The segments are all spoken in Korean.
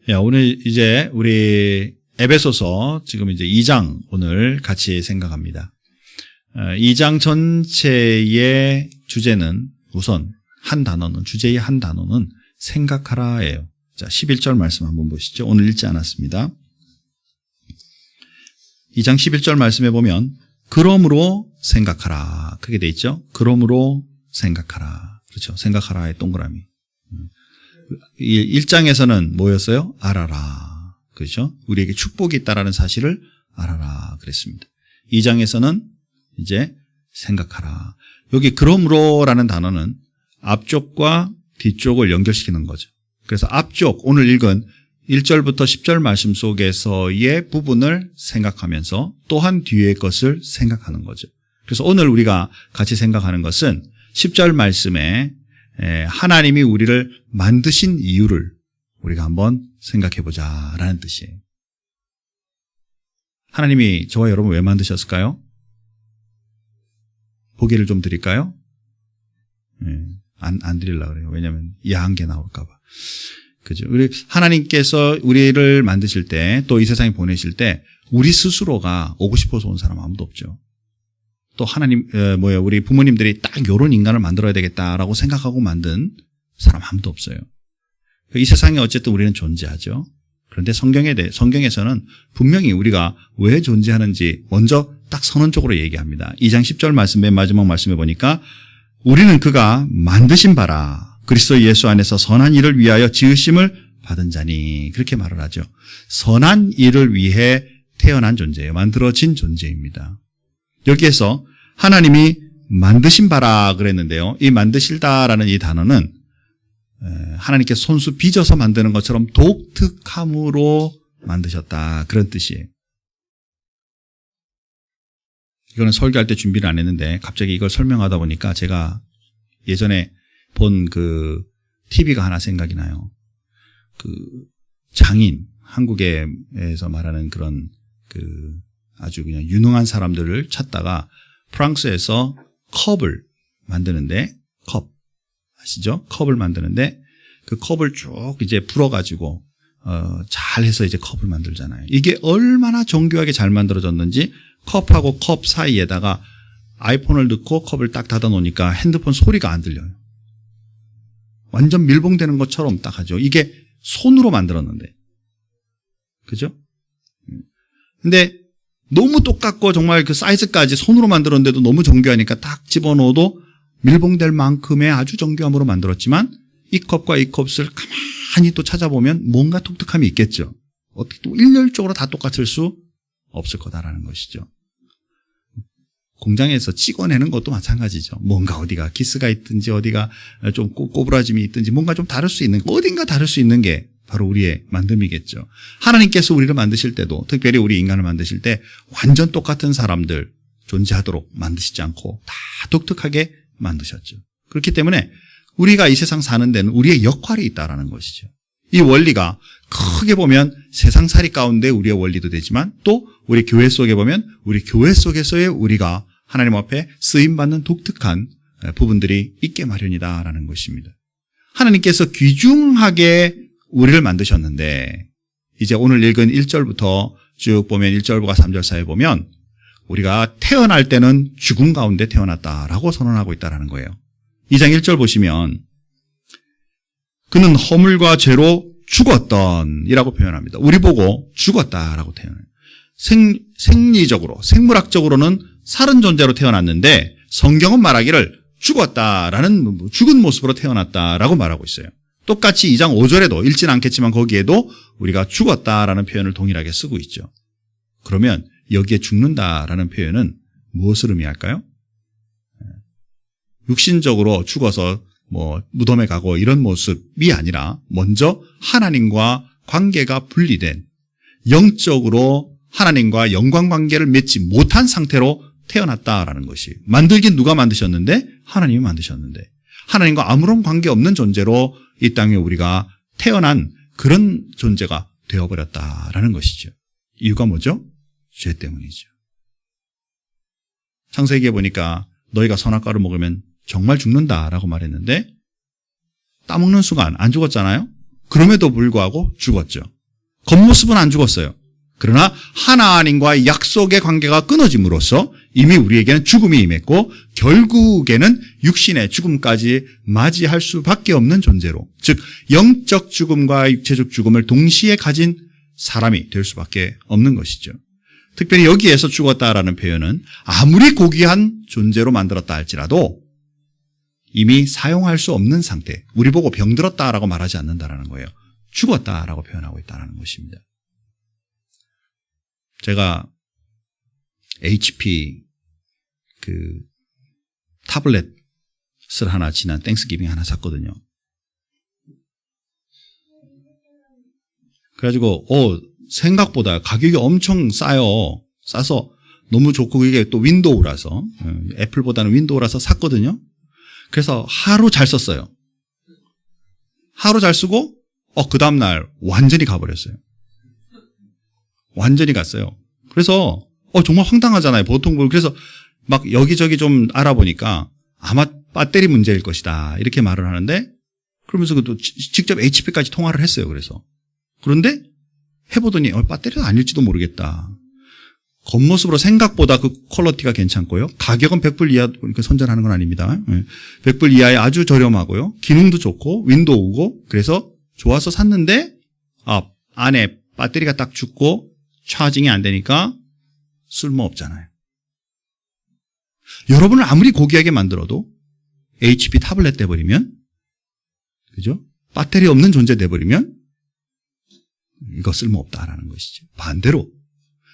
오늘 이제 우리 에베소서 지금 이제 2장 오늘 같이 생각합니다. 2장 전체의 주제는 우선 주제의 한 단어는 생각하라예요. 자, 11절 말씀 한번 보시죠. 오늘 읽지 않았습니다. 2장 11절 말씀에 보면 그러므로 생각하라. 그렇게 돼 있죠. 그러므로 생각하라. 그렇죠. 생각하라의 동그라미. 1장에서는 뭐였어요? 알아라. 그렇죠. 우리에게 축복이 있다라는 사실을 알아라 그랬습니다. 2장에서는 이제 생각하라. 여기 그러므로라는 단어는 앞쪽과 뒤쪽을 연결시키는 거죠. 그래서 앞쪽 오늘 읽은 1절부터 10절 말씀 속에서의 부분을 생각하면서 또한 뒤의 것을 생각하는 거죠. 그래서 오늘 우리가 같이 생각하는 것은 10절 말씀에 하나님이 우리를 만드신 이유를 우리가 한번 생각해보자라는 뜻이에요. 하나님이 저와 여러분 왜 만드셨을까요? 보기를 좀 드릴까요? 안 드리려고 그래요. 왜냐하면 야한 게 나올까 봐. 그죠? 우리 하나님께서 우리를 만드실 때 또 이 세상에 보내실 때 우리 스스로가 오고 싶어서 온 사람 아무도 없죠. 또 우리 부모님들이 딱 요런 인간을 만들어야 되겠다라고 생각하고 만든 사람 아무도 없어요. 이 세상에 어쨌든 우리는 존재하죠. 그런데 성경에서는 분명히 우리가 왜 존재하는지 먼저 딱 선언적으로 얘기합니다. 2장 10절 말씀 맨 마지막 말씀에 보니까 우리는 그가 만드신 바라 그리스도 예수 안에서 선한 일을 위하여 지으심을 받은 자니 그렇게 말을 하죠. 선한 일을 위해 태어난 존재예요. 만들어진 존재입니다. 여기에서 하나님이 만드신 바라 그랬는데요. 이 만드실다라는 이 단어는 하나님께 손수 빚어서 만드는 것처럼 독특함으로 만드셨다 그런 뜻이에요. 이거는 설교할 때 준비를 안 했는데 갑자기 이걸 설명하다 보니까 제가 예전에 본 그 TV가 하나 생각이 나요. 그 장인, 한국에서 말하는 그런 그 아주 그냥 유능한 사람들을 찾다가 프랑스에서 컵을 만드는데 컵 아시죠? 컵을 만드는데 그 컵을 쭉 이제 불어가지고 잘해서 이제 컵을 만들잖아요. 이게 얼마나 정교하게 잘 만들어졌는지 컵하고 컵 사이에다가 아이폰을 넣고 컵을 딱 닫아 놓으니까 핸드폰 소리가 안 들려요. 완전 밀봉되는 것처럼 딱 하죠. 이게 손으로 만들었는데. 그죠? 근데 너무 똑같고 정말 그 사이즈까지 손으로 만들었는데도 너무 정교하니까 딱 집어넣어도 밀봉될 만큼의 아주 정교함으로 만들었지만 이 컵과 이 컵을 가만히 또 찾아보면 뭔가 독특함이 있겠죠. 어떻게 또 일렬적으로 다 똑같을 수 없을 거다라는 것이죠. 공장에서 찍어내는 것도 마찬가지죠. 뭔가 어디가 기스가 있든지 어디가 좀 꼬부라짐이 있든지 뭔가 좀 다를 수 있는 어딘가 다를 수 있는 게 바로 우리의 만듦이겠죠. 하나님께서 우리를 만드실 때도 특별히 우리 인간을 만드실 때 완전 똑같은 사람들 존재하도록 만드시지 않고 다 독특하게 만드셨죠. 그렇기 때문에 우리가 이 세상 사는 데는 우리의 역할이 있다라는 것이죠. 이 원리가 크게 보면 세상살이 가운데 우리의 원리도 되지만 또 우리 교회 속에 보면 우리 교회 속에서의 우리가 하나님 앞에 쓰임받는 독특한 부분들이 있게 마련이다라는 것입니다. 하나님께서 귀중하게 우리를 만드셨는데 이제 오늘 읽은 1절부터 쭉 보면 1절과 3절 사이에 보면 우리가 태어날 때는 죽음 가운데 태어났다라고 선언하고 있다는 거예요. 2장 1절 보시면 그는 허물과 죄로 죽었던 이라고 표현합니다. 우리 보고 죽었다라고 표현해요. 생리적으로 생물학적으로는 살은 존재로 태어났는데 성경은 말하기를 죽었다라는 죽은 모습으로 태어났다라고 말하고 있어요. 똑같이 2장 5절에도 읽지는 않겠지만 거기에도 우리가 죽었다라는 표현을 동일하게 쓰고 있죠. 그러면 여기에 죽는다라는 표현은 무엇을 의미할까요? 육신적으로 죽어서 무덤에 가고 이런 모습이 아니라 먼저 하나님과 관계가 분리된 영적으로 하나님과 영광 관계를 맺지 못한 상태로 태어났다라는 것이 만들긴 누가 만드셨는데 하나님이 만드셨는데 하나님과 아무런 관계없는 존재로 이 땅에 우리가 태어난 그런 존재가 되어버렸다라는 것이죠. 이유가 뭐죠? 죄 때문이죠. 창세기에 보니까 너희가 선악과를 먹으면 정말 죽는다라고 말했는데 따먹는 순간 안 죽었잖아요. 그럼에도 불구하고 죽었죠. 겉모습은 안 죽었어요. 그러나 하나님과의 약속의 관계가 끊어짐으로써 이미 우리에게는 죽음이 임했고 결국에는 육신의 죽음까지 맞이할 수밖에 없는 존재로, 즉 영적 죽음과 육체적 죽음을 동시에 가진 사람이 될 수밖에 없는 것이죠. 특별히 여기에서 죽었다라는 표현은 아무리 고귀한 존재로 만들었다 할지라도 이미 사용할 수 없는 상태, 우리 보고 병들었다라고 말하지 않는다라는 거예요. 죽었다라고 표현하고 있다는 것입니다. 제가 HP 타블렛을 하나 지난 땡스기빙 하나 샀거든요. 그래가지고 생각보다 가격이 엄청 싸서 너무 좋고 이게 또 윈도우라서 애플보다는 윈도우라서 샀거든요. 그래서 하루 잘 썼어요. 하루 잘 쓰고 그 다음날 완전히 가버렸어요. 완전히 갔어요. 그래서 정말 황당하잖아요. 보통 그래서 막 여기저기 좀 알아보니까 아마 배터리 문제일 것이다 이렇게 말을 하는데, 그러면서 또 직접 HP까지 통화를 했어요. 그런데 해보더니 배터리가 아닐지도 모르겠다. 겉모습으로 생각보다 그 퀄리티가 괜찮고요. 가격은 100불 이하, 그러니까 선전하는 건 아닙니다. 100불 이하에 아주 저렴하고요. 기능도 좋고 윈도우고, 그래서 좋아서 샀는데 안에 배터리가 딱 죽고 차징이 안 되니까 쓸모없잖아요. 여러분을 아무리 고귀하게 만들어도 HP 타블렛 돼버리면, 그죠? 배터리 없는 존재 돼버리면 이거 쓸모없다라는 것이죠. 반대로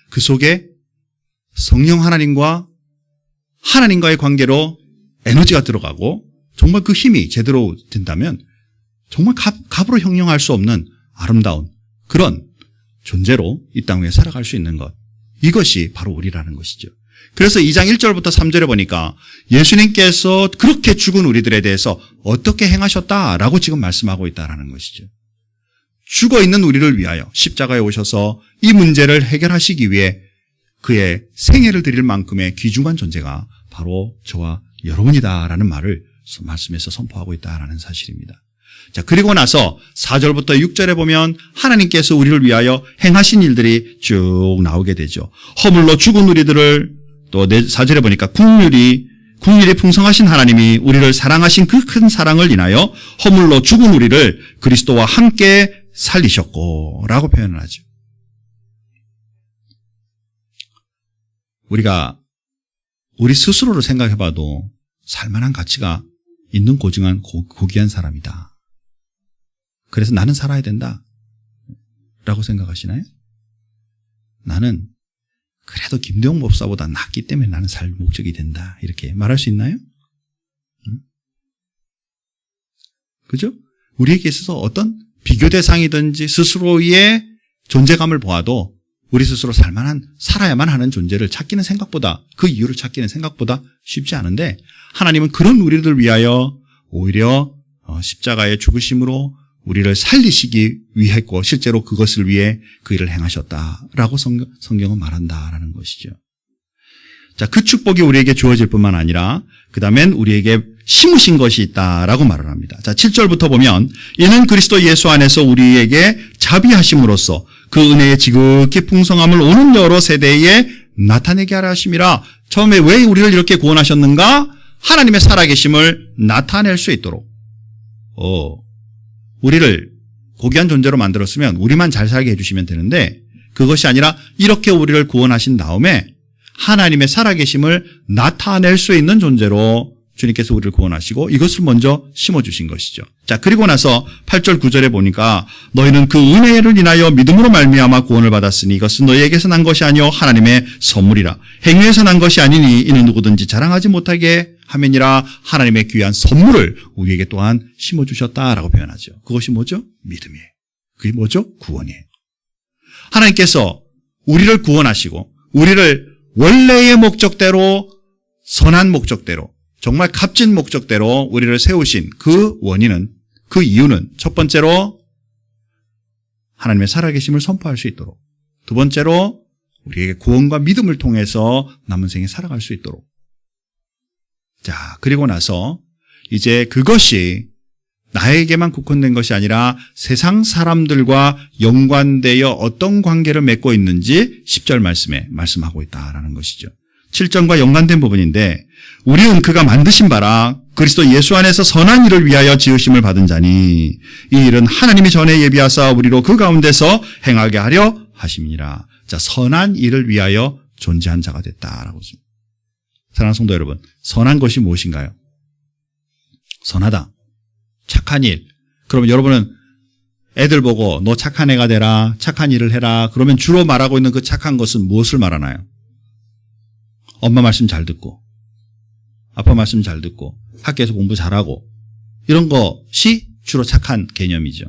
그 속에 성령 하나님과의 관계로 에너지가 들어가고 정말 그 힘이 제대로 된다면 정말 값으로 형용할 수 없는 아름다운 그런 존재로 이 땅 위에 살아갈 수 있는 것, 이것이 바로 우리라는 것이죠. 그래서 2장 1절부터 3절에 보니까 예수님께서 그렇게 죽은 우리들에 대해서 어떻게 행하셨다라고 지금 말씀하고 있다는 것이죠. 죽어있는 우리를 위하여 십자가에 오셔서 이 문제를 해결하시기 위해 그의 생애를 드릴 만큼의 귀중한 존재가 바로 저와 여러분이다라는 말을 말씀에서 선포하고 있다라는 사실입니다. 자, 그리고 나서 4절부터 6절에 보면 하나님께서 우리를 위하여 행하신 일들이 쭉 나오게 되죠. 허물로 죽은 우리들을, 또 4절에 보니까 국률이 풍성하신 하나님이 우리를 사랑하신 그 큰 사랑을 인하여 허물로 죽은 우리를 그리스도와 함께 살리셨고 라고 표현을 하죠. 우리가 우리 스스로를 생각해봐도 살만한 가치가 있는 고귀한 사람이다. 그래서 나는 살아야 된다 라고 생각하시나요? 나는 그래도 김대용 목사보다 낫기 때문에 나는 살 목적이 된다, 이렇게 말할 수 있나요? 그죠? 우리에게 있어서 어떤 비교 대상이든지 스스로의 존재감을 보아도 우리 스스로 살아야만 하는 존재를 찾기는 생각보다, 그 이유를 찾기는 생각보다 쉽지 않은데, 하나님은 그런 우리를 위하여 오히려 십자가의 죽으심으로 우리를 살리시기 위했고 실제로 그것을 위해 그 일을 행하셨다라고 성경은 말한다라는 것이죠. 자, 그 축복이 우리에게 주어질 뿐만 아니라 그 다음엔 우리에게 심으신 것이 있다라고 말을 합니다. 자, 7절부터 보면 이는 그리스도 예수 안에서 우리에게 자비하심으로써 그 은혜의 지극히 풍성함을 오는 여러 세대에 나타내게 하려 하심이라. 처음에 왜 우리를 이렇게 구원하셨는가? 하나님의 살아계심을 나타낼 수 있도록. 우리를 고귀한 존재로 만들었으면 우리만 잘 살게 해주시면 되는데, 그것이 아니라 이렇게 우리를 구원하신 다음에 하나님의 살아계심을 나타낼 수 있는 존재로 주님께서 우리를 구원하시고 이것을 먼저 심어주신 것이죠. 자, 그리고 나서 8절 9절에 보니까 너희는 그 은혜를 인하여 믿음으로 말미암아 구원을 받았으니 이것은 너희에게서 난 것이 아니요 하나님의 선물이라. 행위에서 난 것이 아니니 이는 누구든지 자랑하지 못하게 함이니라. 하나님의 귀한 선물을 우리에게 또한 심어주셨다라고 표현하죠. 그것이 뭐죠? 믿음이에요. 그게 뭐죠? 구원이에요. 하나님께서 우리를 구원하시고 우리를 원래의 목적대로, 선한 목적대로, 정말 값진 목적대로 우리를 세우신 그 원인은, 그 이유는 첫 번째로 하나님의 살아계심을 선포할 수 있도록, 두 번째로 우리에게 구원과 믿음을 통해서 남은 생에 살아갈 수 있도록. 자, 그리고 나서 이제 그것이 나에게만 국한된 것이 아니라 세상 사람들과 연관되어 어떤 관계를 맺고 있는지 10절 말씀에 말씀하고 있다라는 것이죠. 7절과 연관된 부분인데 우리는 그가 만드신 바라 그리스도 예수 안에서 선한 일을 위하여 지으심을 받은 자니 이 일은 하나님이 전에 예비하사 우리로 그 가운데서 행하게 하려 하심이니라. 자, 선한 일을 위하여 존재한 자가 됐다라고 했습니다. 사랑하는 성도 여러분, 선한 것이 무엇인가요? 선하다. 착한 일. 그러면 여러분은 애들 보고 너 착한 애가 되라, 착한 일을 해라. 그러면 주로 말하고 있는 그 착한 것은 무엇을 말하나요? 엄마 말씀 잘 듣고, 아빠 말씀 잘 듣고, 학교에서 공부 잘하고, 이런 것이 주로 착한 개념이죠.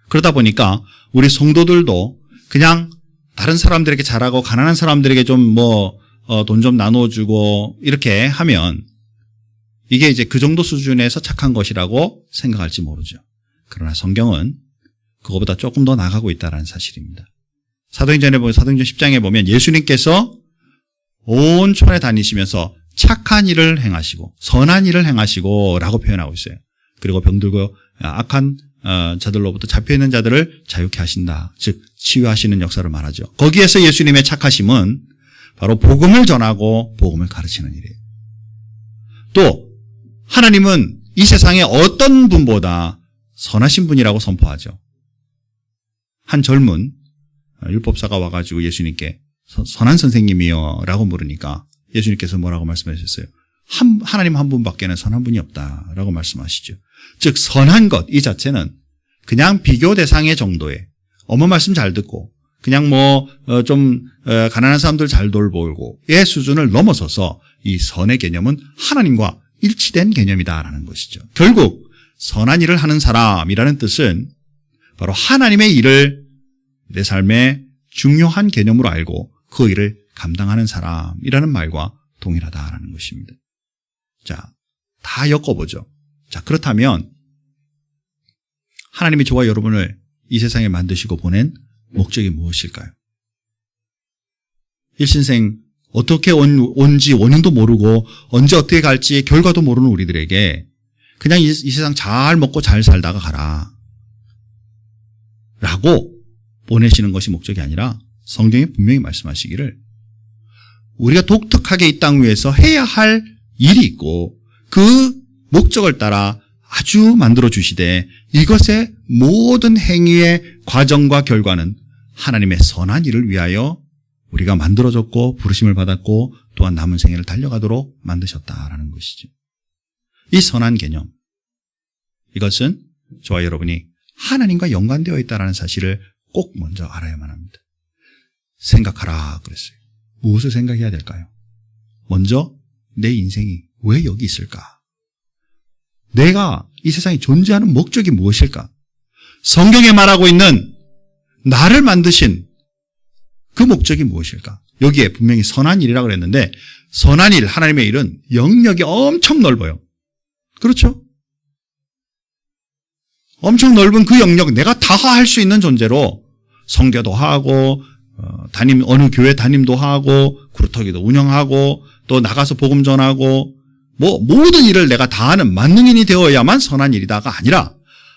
그러다 보니까 우리 성도들도 그냥 다른 사람들에게 잘하고 가난한 사람들에게 좀 돈 좀 나눠주고 이렇게 하면 이게 이제 그 정도 수준에서 착한 것이라고 생각할지 모르죠. 그러나 성경은 그거보다 조금 더 나가고 있다는 사실입니다. 사도행전 10장에 보면 예수님께서 온 촌에 다니시면서 착한 일을 행하시고 선한 일을 행하시고 라고 표현하고 있어요. 그리고 병들고 악한 자들로부터 잡혀있는 자들을 자유케 하신다. 즉 치유하시는 역사를 말하죠. 거기에서 예수님의 착하심은 바로 복음을 전하고 복음을 가르치는 일이에요. 또 하나님은 이 세상에 어떤 분보다 선하신 분이라고 선포하죠. 한 젊은 율법사가 와가지고 예수님께 선한 선생님이요 라고 물으니까 예수님께서 뭐라고 말씀하셨어요? 하나님 한 분밖에는 선한 분이 없다라고 말씀하시죠. 즉 선한 것 이 자체는 그냥 비교 대상의 정도의 어머 말씀 잘 듣고 그냥 좀 가난한 사람들 잘 돌보고의 수준을 넘어서서 이 선의 개념은 하나님과 일치된 개념이다라는 것이죠. 결국 선한 일을 하는 사람이라는 뜻은 바로 하나님의 일을 내 삶의 중요한 개념으로 알고 그 일을 감당하는 사람이라는 말과 동일하다라는 것입니다. 자, 다 엮어보죠. 자, 그렇다면 하나님이 저와 여러분을 이 세상에 만드시고 보낸 목적이 무엇일까요? 일신생 어떻게 온지 원인도 모르고 언제 어떻게 갈지 결과도 모르는 우리들에게 그냥 이 세상 잘 먹고 잘 살다가 가라 라고 보내시는 것이 목적이 아니라 성경이 분명히 말씀하시기를 우리가 독특하게 이 땅 위에서 해야 할 일이 있고 그 목적을 따라 아주 만들어 주시되 이것의 모든 행위의 과정과 결과는 하나님의 선한 일을 위하여 우리가 만들어졌고 부르심을 받았고 또한 남은 생애를 달려가도록 만드셨다라는 것이죠. 이 선한 개념, 이것은 저와 여러분이 하나님과 연관되어 있다는 사실을 꼭 먼저 알아야만 합니다. 생각하라 그랬어요. 무엇을 생각해야 될까요? 먼저 내 인생이 왜 여기 있을까? 내가 이 세상에 존재하는 목적이 무엇일까? 성경에 말하고 있는 나를 만드신 그 목적이 무엇일까? 여기에 분명히 선한 일이라고 그랬는데 선한 일, 하나님의 일은 영역이 엄청 넓어요. 그렇죠? 엄청 넓은 그 영역, 내가 다 할 수 있는 존재로 성교도 하고 어느 교회 담임도 하고 구루터기도 운영하고 또 나가서 복음 전하고 모든 일을 내가 다 하는 만능인이 되어야만 선한 일이다가 아니라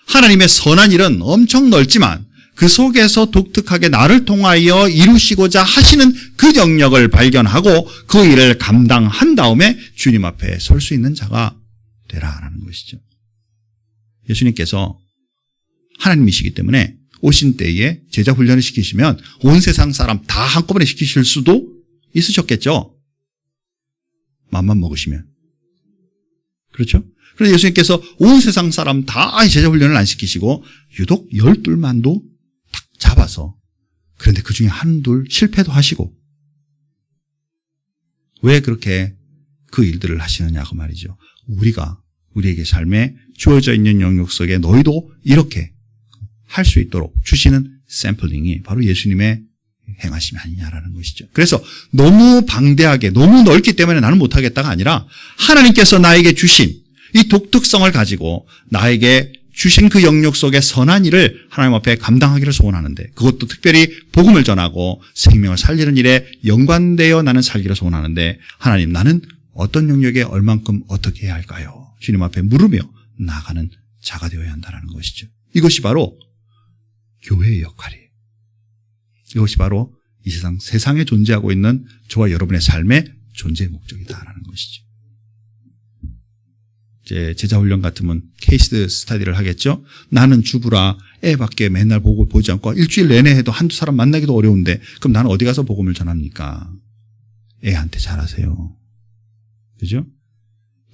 하나님의 선한 일은 엄청 넓지만 그 속에서 독특하게 나를 통하여 이루시고자 하시는 그 영역을 발견하고 그 일을 감당한 다음에 주님 앞에 설 수 있는 자가 되라라는 것이죠. 예수님께서 하나님이시기 때문에 오신 때에 제자 훈련을 시키시면 온 세상 사람 다 한꺼번에 시키실 수도 있으셨겠죠. 맘만 먹으시면. 그렇죠? 그래서 예수님께서 온 세상 사람 다 제자 훈련을 안 시키시고 유독 12만도 딱 잡아서 그런데 그 중에 한둘 실패도 하시고 왜 그렇게 그 일들을 하시느냐고 말이죠. 우리에게 삶에 주어져 있는 영역 속에 너희도 이렇게 할 수 있도록 주시는 샘플링이 바로 예수님의 행하심이 아니냐라는 것이죠. 그래서 너무 방대하게 너무 넓기 때문에 나는 못하겠다가 아니라 하나님께서 나에게 주신 이 독특성을 가지고 나에게 주신 그 영역 속의 선한 일을 하나님 앞에 감당하기를 소원하는데 그것도 특별히 복음을 전하고 생명을 살리는 일에 연관되어 나는 살기를 소원하는데 하나님 나는 어떤 영역에 얼만큼 어떻게 해야 할까요? 주님 앞에 물으며 나아가는 자가 되어야 한다는 것이죠. 이것이 바로 교회의 역할이에요. 이것이 바로 이 세상에 존재하고 있는 저와 여러분의 삶의 존재의 목적이다라는 것이죠. 이제 제자훈련 같으면 케이스 스터디를 하겠죠. 나는 주부라 애밖에 맨날 보지 않고 일주일 내내 해도 한두 사람 만나기도 어려운데 그럼 나는 어디 가서 복음을 전합니까? 애한테 잘하세요. 그죠?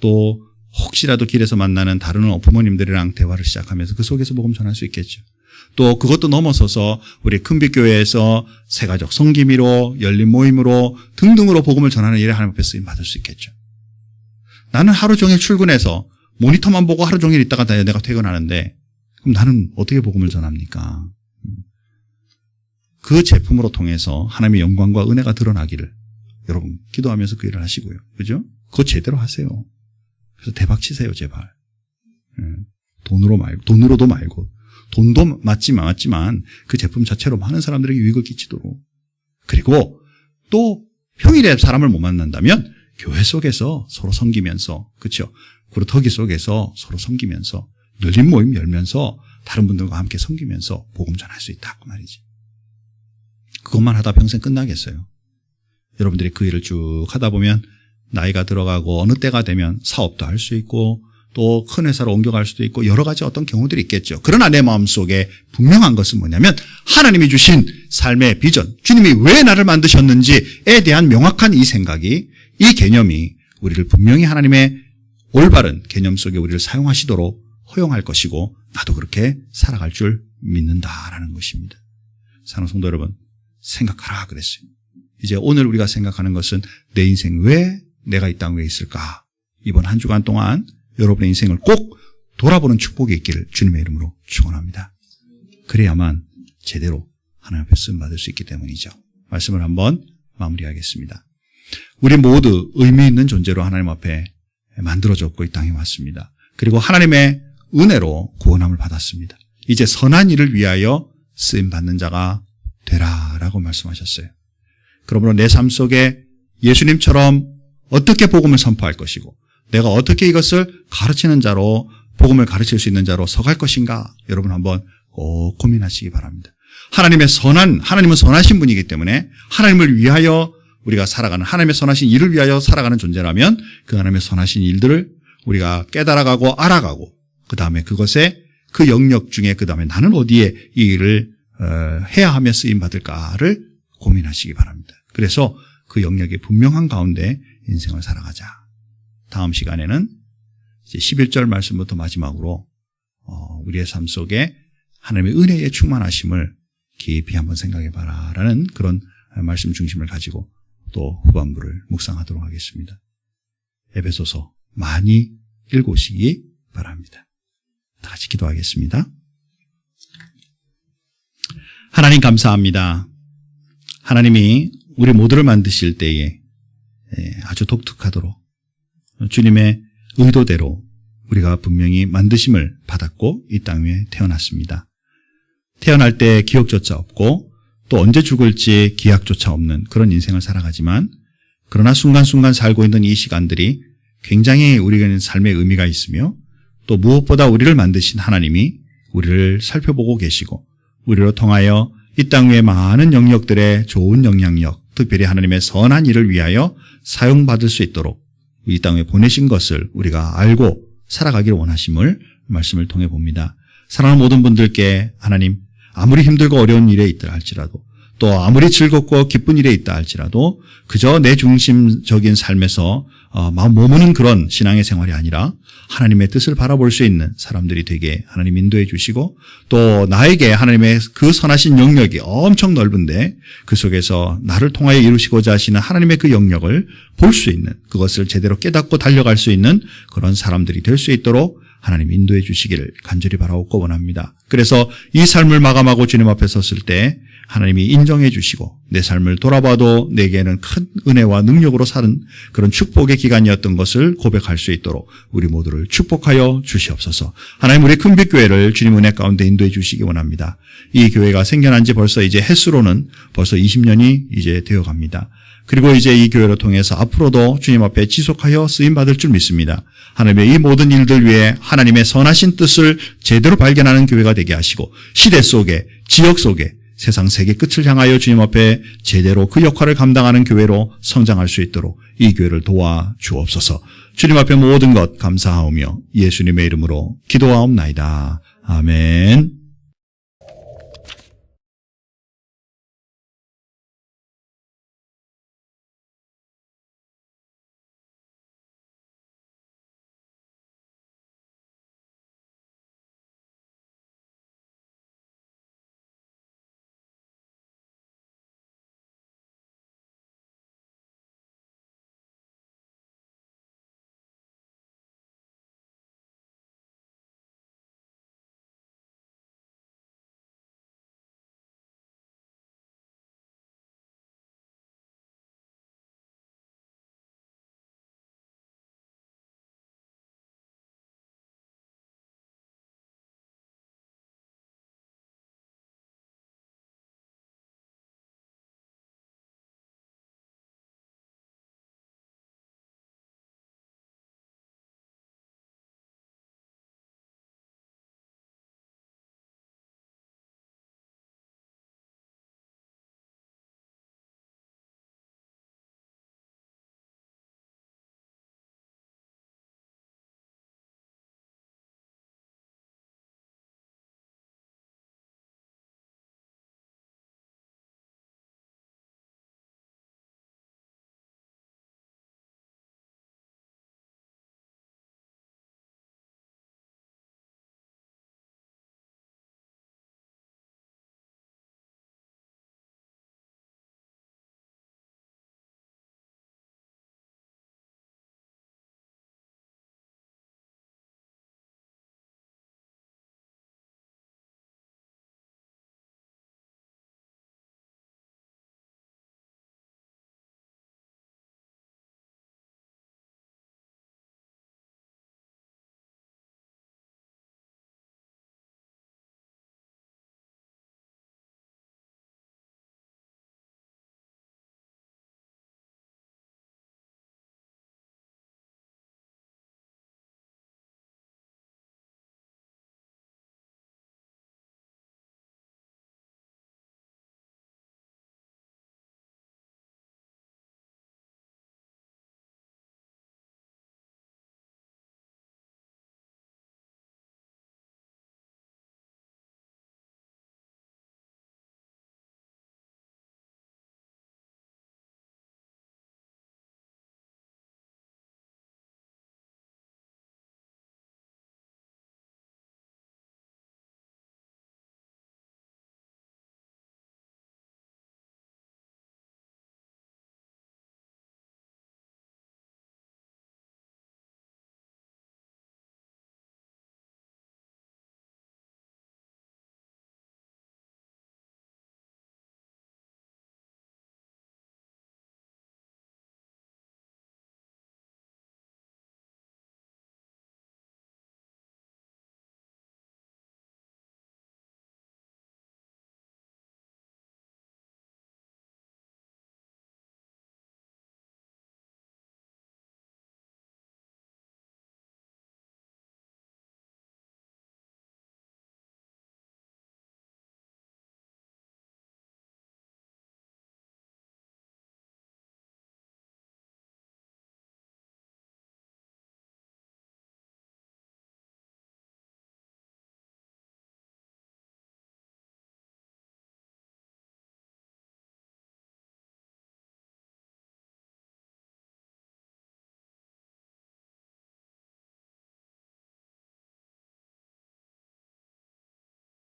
또 혹시라도 길에서 만나는 다른 부모님들이랑 대화를 시작하면서 그 속에서 복음 전할 수 있겠죠. 또 그것도 넘어서서 우리 큰빛교회에서 새가족 성김이로 열린 모임으로 등등으로 복음을 전하는 일에 하나님 앞에 쓰임 받을 수 있겠죠. 나는 하루 종일 출근해서 모니터만 보고 하루 종일 있다가 내가 퇴근하는데 그럼 나는 어떻게 복음을 전합니까? 그 제품으로 통해서 하나님의 영광과 은혜가 드러나기를 여러분 기도하면서 그 일을 하시고요. 그죠? 그거 제대로 하세요. 그래서 대박 치세요, 제발. 돈으로도 말고 돈도 맞지만 그 제품 자체로 많은 사람들에게 유익을 끼치도록. 그리고 또 평일에 사람을 못 만난다면 교회 속에서 서로 섬기면서, 그렇죠? 구루터기 속에서 서로 섬기면서 열린 모임 열면서 다른 분들과 함께 섬기면서 복음 전할 수 있다 그 말이지. 그것만 하다 평생 끝나겠어요. 여러분들이 그 일을 쭉 하다 보면 나이가 들어가고 어느 때가 되면 사업도 할 수 있고 또 큰 회사로 옮겨갈 수도 있고 여러 가지 어떤 경우들이 있겠죠. 그러나 내 마음속에 분명한 것은 뭐냐면 하나님이 주신 삶의 비전, 주님이 왜 나를 만드셨는지에 대한 명확한 이 생각이, 이 개념이 우리를 분명히 하나님의 올바른 개념 속에 우리를 사용하시도록 허용할 것이고 나도 그렇게 살아갈 줄 믿는다라는 것입니다. 사랑하는 성도 여러분, 생각하라 그랬어요. 이제 오늘 우리가 생각하는 것은 내 인생 왜 내가 이 땅 위에 있을까? 이번 한 주간 동안 여러분의 인생을 꼭 돌아보는 축복이 있기를 주님의 이름으로 축원합니다. 그래야만 제대로 하나님 앞에 쓰임 받을 수 있기 때문이죠. 말씀을 한번 마무리하겠습니다. 우리 모두 의미 있는 존재로 하나님 앞에 만들어졌고 이 땅에 왔습니다. 그리고 하나님의 은혜로 구원함을 받았습니다. 이제 선한 일을 위하여 쓰임 받는 자가 되라라고 말씀하셨어요. 그러므로 내 삶 속에 예수님처럼 어떻게 복음을 선포할 것이고 내가 어떻게 이것을 가르치는 자로, 복음을 가르칠 수 있는 자로 서갈 것인가 여러분 한번 꼭 고민하시기 바랍니다. 하나님은 선하신 분이기 때문에 하나님을 위하여 우리가 살아가는, 하나님의 선하신 일을 위하여 살아가는 존재라면 그 하나님의 선하신 일들을 우리가 깨달아가고 알아가고 그 다음에 그것에 그 영역 중에 그 다음에 나는 어디에 이 일을 해야 하며 쓰임받을까를 고민하시기 바랍니다. 그래서 그 영역의 분명한 가운데 인생을 살아가자. 다음 시간에는 이제 11절 말씀부터 마지막으로 우리의 삶 속에 하나님의 은혜의 충만하심을 깊이 한번 생각해봐라라는 그런 말씀 중심을 가지고 또 후반부를 묵상하도록 하겠습니다. 에베소서 많이 읽으시기 바랍니다. 다 같이 기도하겠습니다. 하나님 감사합니다. 하나님이 우리 모두를 만드실 때에 아주 독특하도록 주님의 의도대로 우리가 분명히 만드심을 받았고 이 땅 위에 태어났습니다. 태어날 때 기억조차 없고 또 언제 죽을지 기약조차 없는 그런 인생을 살아가지만 그러나 순간순간 살고 있는 이 시간들이 굉장히 우리에게는 삶의 의미가 있으며 또 무엇보다 우리를 만드신 하나님이 우리를 살펴보고 계시고 우리로 통하여 이 땅 위의 많은 영역들의 좋은 영향력, 특별히 하나님의 선한 일을 위하여 사용받을 수 있도록 이 땅에 보내신 것을 우리가 알고 살아가기를 원하심을 말씀을 통해 봅니다. 사랑하는 모든 분들께 하나님 아무리 힘들고 어려운 일에 있다 할지라도 또 아무리 즐겁고 기쁜 일에 있다 할지라도 그저 내 중심적인 삶에서 머무는 그런 신앙의 생활이 아니라 하나님의 뜻을 바라볼 수 있는 사람들이 되게 하나님 인도해 주시고 또 나에게 하나님의 그 선하신 영역이 엄청 넓은데 그 속에서 나를 통하여 이루시고자 하시는 하나님의 그 영역을 볼 수 있는 그것을 제대로 깨닫고 달려갈 수 있는 그런 사람들이 될 수 있도록 하나님 인도해 주시기를 간절히 바라옵고 원합니다. 그래서 이 삶을 마감하고 주님 앞에 섰을 때 하나님이 인정해 주시고 내 삶을 돌아봐도 내게는 큰 은혜와 능력으로 사는 그런 축복의 기간이었던 것을 고백할 수 있도록 우리 모두를 축복하여 주시옵소서. 하나님, 우리 큰빛교회를 주님 은혜 가운데 인도해 주시기 원합니다. 이 교회가 생겨난 지 벌써 이제 횟수로는 벌써 20년이 이제 되어 갑니다. 그리고 이제 이 교회를 통해서 앞으로도 주님 앞에 지속하여 쓰임받을 줄 믿습니다. 하나님의 이 모든 일들 위해 하나님의 선하신 뜻을 제대로 발견하는 교회가 되게 하시고 시대 속에, 지역 속에, 세상 세계 끝을 향하여 주님 앞에 제대로 그 역할을 감당하는 교회로 성장할 수 있도록 이 교회를 도와 주옵소서. 주님 앞에 모든 것 감사하오며 예수님의 이름으로 기도하옵나이다. 아멘.